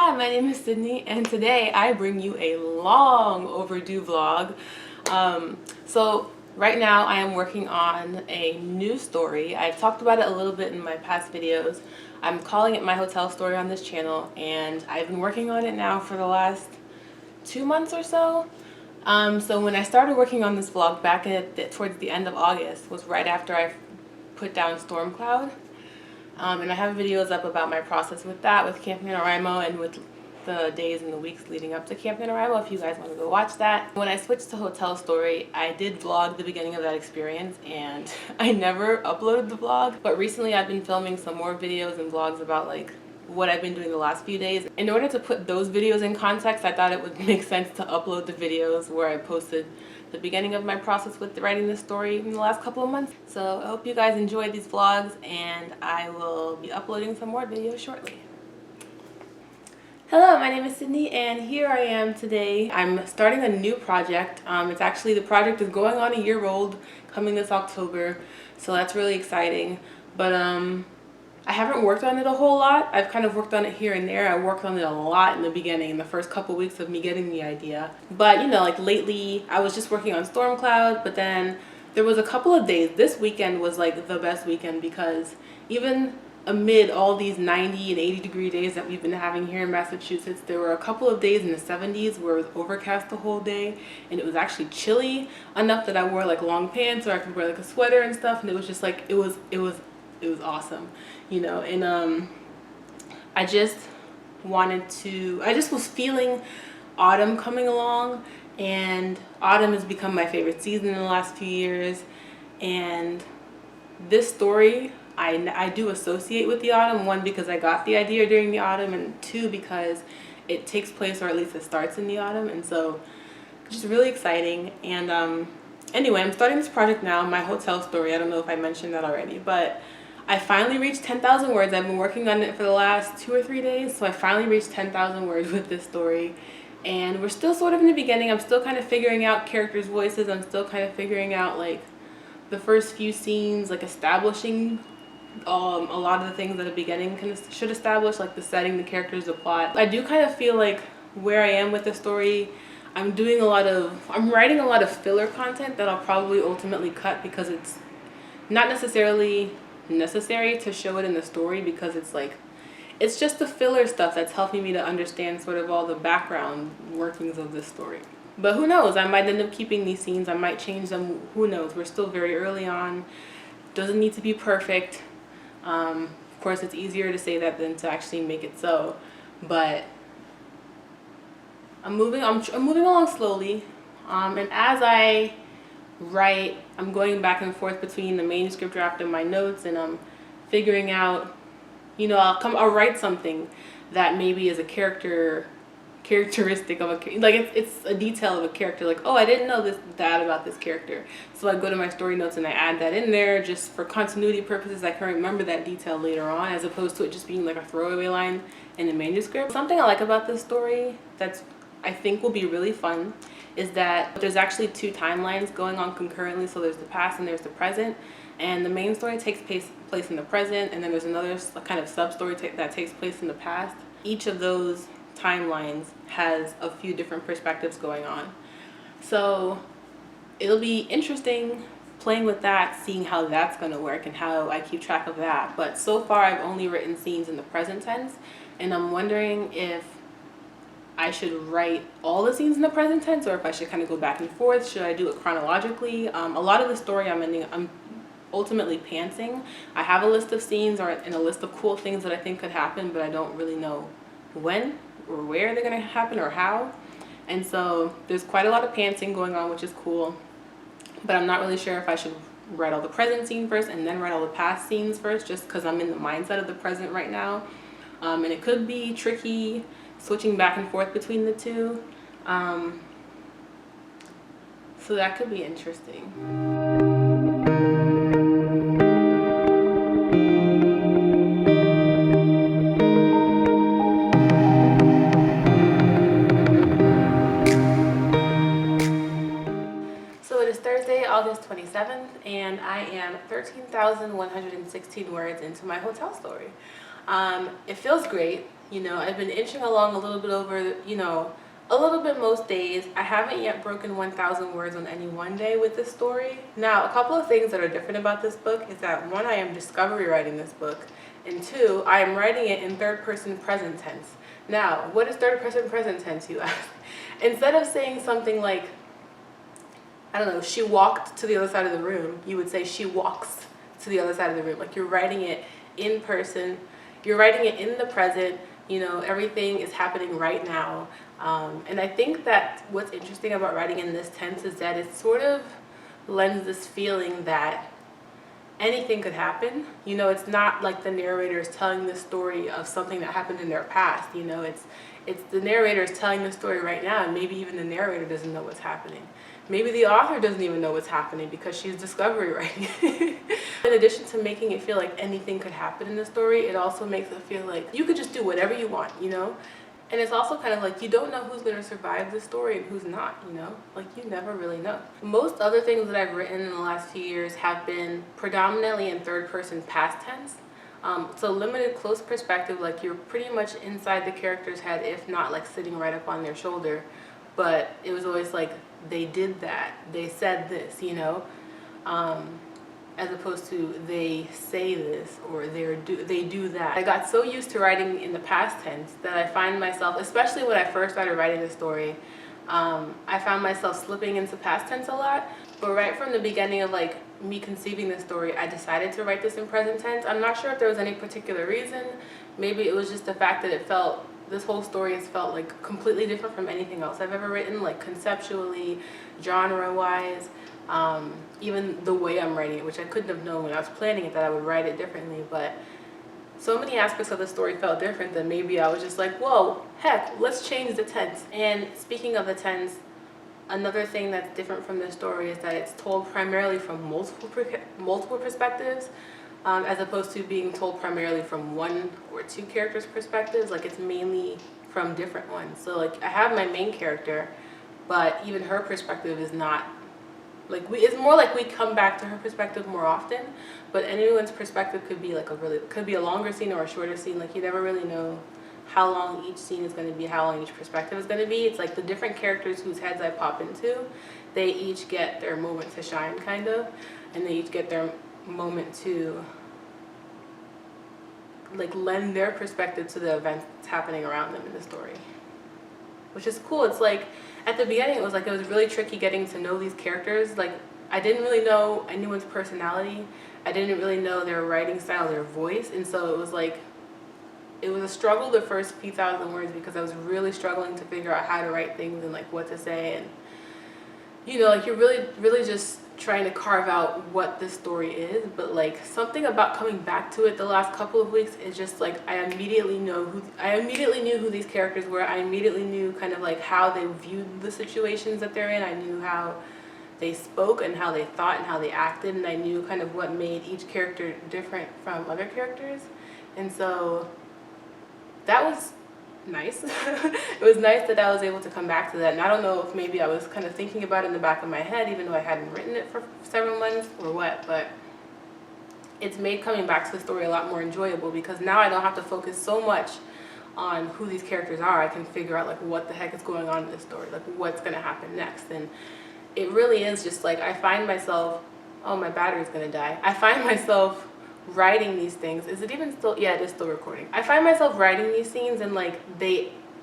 Hi, my name is Sydney, and today I bring you a long overdue vlog. So right now I am working on a new story. I've talked about it a little bit in my past videos. I'm calling it my hotel story on this channel, and I've been working on it now for the last 2 months or so. So when I started working on this vlog back towards the end of August was right after I put down Storm Cloud. And I have videos up about my process with that, with Camp NaNoWriMo, and with the days and the weeks leading up to Camp NaNoWriMo if you guys want to go watch that. When I switched to Hotel Story, I did vlog the beginning of that experience, and I never uploaded the vlog. But recently I've been filming some more videos and vlogs about like what I've been doing the last few days. In order to put those videos in context, I thought it would make sense to upload the videos where I posted the beginning of my process with writing this story in the last couple of months. So I hope you guys enjoy these vlogs, and I will be uploading some more videos shortly. Hello, my name is Sydney, and here I am today. I'm starting a new project. The project is going on a year old, coming this October, so that's really exciting. But I haven't worked on it a whole lot. I've kind of worked on it here and there. I worked on it a lot in the beginning, in the first couple weeks of me getting the idea. But you know, like lately, I was just working on Storm Cloud, but then there was a couple of days. This weekend was like the best weekend because even amid all these 90 and 80 degree days that we've been having here in Massachusetts, there were a couple of days in the 70s where it was overcast the whole day, and it was actually chilly enough that I wore like long pants or I could wear like a sweater and stuff, and it was just like it was awesome, you know. And I just was feeling autumn coming along, and autumn has become my favorite season in the last few years. And this story I do associate with the autumn, one because I got the idea during the autumn, and two because it takes place, or at least it starts in the autumn, and so it's just really exciting. And anyway, I'm starting this project now, my hotel story. I don't know if I mentioned that already, but I finally reached 10,000 words. I've been working on it for the last 2 or 3 days, so I finally reached 10,000 words with this story. And we're still sort of in the beginning. I'm still kind of figuring out characters' voices. I'm still kind of figuring out like the first few scenes, like establishing a lot of the things that a beginning should establish, like the setting, the characters, the plot. I do kind of feel like where I am with the story, I'm writing a lot of filler content that I'll probably ultimately cut because it's not necessarily necessary to show it in the story, because it's just the filler stuff that's helping me to understand sort of all the background workings of this story. But who knows, I might end up keeping these scenes, I might change them, who knows. We're still very early on, doesn't need to be perfect. Of course it's easier to say that than to actually make it so, but I'm moving along slowly, and as I write, I'm going back and forth between the manuscript draft and my notes, and I'm figuring out, you know, I'll write something that maybe is a characteristic of it's a detail of a character, like, oh, I didn't know that about this character, so I go to my story notes and I add that in there just for continuity purposes. I can remember that detail later on, as opposed to it just being like a throwaway line in the manuscript. Something I like about this story that's I think will be really fun is that there's actually 2 timelines going on concurrently. So there's the past and there's the present, and the main story takes place in the present, and then there's another kind of sub-story that takes place in the past. Each of those timelines has a few different perspectives going on, so it'll be interesting playing with that, seeing how that's going to work and how I keep track of that. But so far I've only written scenes in the present tense, and I'm wondering if I should write all the scenes in the present tense, or if I should kind of go back and forth. Should I do it chronologically? A lot of the story I'm ultimately pantsing. I have a list of scenes and a list of cool things that I think could happen, but I don't really know when or where they're going to happen or how. And so there's quite a lot of pantsing going on, which is cool, but I'm not really sure if I should write all the present scene first and then write all the past scenes first, just because I'm in the mindset of the present right now. And it could be tricky switching back and forth between the two, so that could be interesting. So it is Thursday, August 27th, and I am 13,116 words into my hotel story. It feels great. You know, I've been inching along a little bit over, you know, a little bit most days. I haven't yet broken 1,000 words on any one day with this story. Now, a couple of things that are different about this book is that one, I am discovery writing this book, and two, I am writing it in third person present tense. Now, what is third person present tense, you ask? Instead of saying something like, I don't know, she walked to the other side of the room, you would say she walks to the other side of the room. Like, you're writing it in person, you're writing it in the present, you know, everything is happening right now. And I think that what's interesting about writing in this tense is that it sort of lends this feeling that anything could happen. You know, it's not like the narrator is telling the story of something that happened in their past. You know, it's the narrator is telling the story right now, and maybe even the narrator doesn't know what's happening. Maybe the author doesn't even know what's happening because she's discovery writing. In addition to making it feel like anything could happen in the story, it also makes it feel like you could just do whatever you want, you know? And it's also kind of like you don't know who's going to survive this story and who's not, you know? Like, you never really know. Most other things that I've written in the last few years have been predominantly in third person past tense. So limited close perspective, like you're pretty much inside the character's head, if not like sitting right up on their shoulder. But it was always like, they did that, they said this, you know? As opposed to they say this or they do that. I got so used to writing in the past tense that I find myself, especially when I first started writing the story, I found myself slipping into past tense a lot. But right from the beginning of like me conceiving the story, I decided to write this in present tense. I'm not sure if there was any particular reason. Maybe it was just the fact that this whole story has felt like completely different from anything else I've ever written, like conceptually, genre-wise. Even the way I'm writing it, which I couldn't have known when I was planning it that I would write it differently, but so many aspects of the story felt different that maybe I was just like, whoa, heck, let's change the tense. And speaking of the tense, another thing that's different from this story is that it's told primarily from multiple perspectives, as opposed to being told primarily from one or two characters' perspectives. Like, it's mainly from different ones. So like, I have my main character, but even her perspective is not like it's more like we come back to her perspective more often, but anyone's perspective could be like could be a longer scene or a shorter scene. Like, you never really know how long each scene is going to be, how long each perspective is going to be. It's like the different characters whose heads I pop into, they each get their moment to shine, kind of, and they each get their moment to like lend their perspective to the events that's happening around them in the story, which is cool. It's like, at the beginning, it was really tricky getting to know these characters. Like, I didn't really know anyone's personality. I didn't really know their writing style, their voice. And so it was like, it was a struggle the first few thousand words because I was really struggling to figure out how to write things and like what to say. And, you know, like, you're really just trying to carve out what this story is. But like, something about coming back to it the last couple of weeks is just like, I immediately knew who these characters were. I immediately knew kind of like how they viewed the situations that they're in. I knew how they spoke and how they thought and how they acted, and I knew kind of what made each character different from other characters. And so that was nice. It was nice that I was able to come back to that. And I don't know if maybe I was kind of thinking about it in the back of my head, even though I hadn't written it for several months or what, but it's made coming back to the story a lot more enjoyable because now I don't have to focus so much on who these characters are. I can figure out like what the heck is going on in this story, like what's going to happen next. And it really is just like, I find myself, oh, my battery's going to die. I find myself writing these things. Is it even still? Yeah, it is still recording. I find myself writing these scenes and like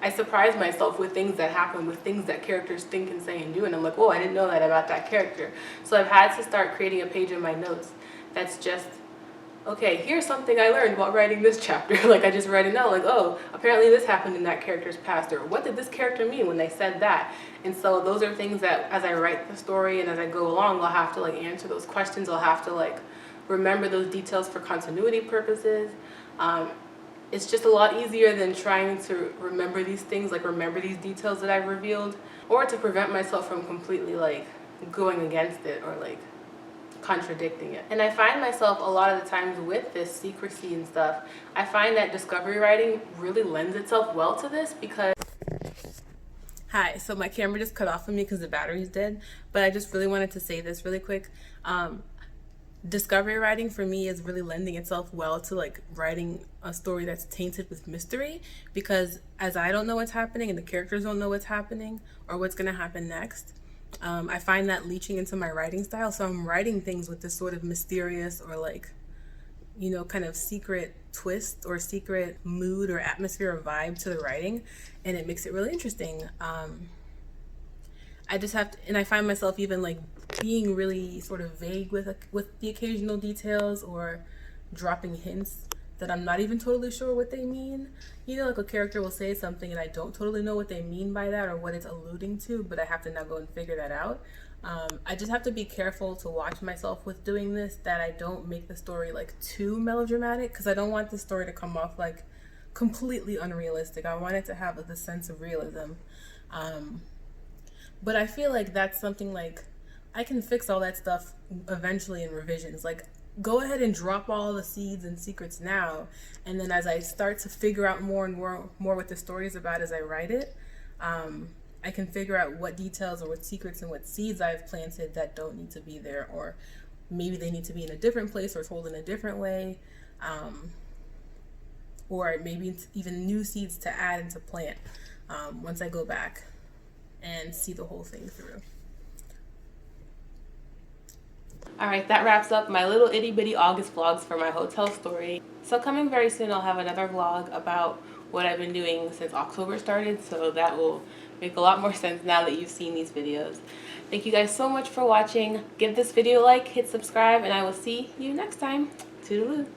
I surprise myself with things that happen, with things that characters think and say and do, and I'm like, whoa, I didn't know that about that character. So I've had to start creating a page in my notes that's just, okay, here's something I learned while writing this chapter. Like, I just write it out, like, oh, apparently this happened in that character's past, or what did this character mean when they said that? And so those are things that as I write the story and as I go along, I'll have to like answer those questions. I'll have to like remember those details for continuity purposes. It's just a lot easier than trying to remember these things, like remember these details that I've revealed, or to prevent myself from completely like going against it or like contradicting it. And I find myself a lot of the times with this secrecy and stuff, I find that discovery writing really lends itself well to this because... Hi, so my camera just cut off on me because the battery's dead, but I just really wanted to say this really quick. discovery writing for me is really lending itself well to like writing a story that's tainted with mystery, because as I don't know what's happening and the characters don't know what's happening or what's going to happen next, I find that leaching into my writing style. So I'm writing things with this sort of mysterious or like, you know, kind of secret twist or secret mood or atmosphere or vibe to the writing, and it makes it really interesting. I just have to, and I find myself even like being really sort of vague with the occasional details or dropping hints that I'm not even totally sure what they mean. You know, like a character will say something and I don't totally know what they mean by that or what it's alluding to, but I have to now go and figure that out. I just have to be careful to watch myself with doing this, that I don't make the story like too melodramatic, because I don't want the story to come off like completely unrealistic. I want it to have the sense of realism. Um, but I feel like that's something like I can fix all that stuff eventually in revisions. Like, go ahead and drop all the seeds and secrets now, and then as I start to figure out more and more what the story is about as I write it, I can figure out what details or what secrets and what seeds I've planted that don't need to be there, or maybe they need to be in a different place or told in a different way, um, or maybe it's even new seeds to add and to plant once I go back and see the whole thing through. All right, that wraps up my little itty bitty August vlogs for my hotel story. So coming very soon, I'll have another vlog about what I've been doing since October started. So that will make a lot more sense now that you've seen these videos. Thank you guys so much for watching. Give this video a like, hit subscribe, and I will see you next time. Toodaloo.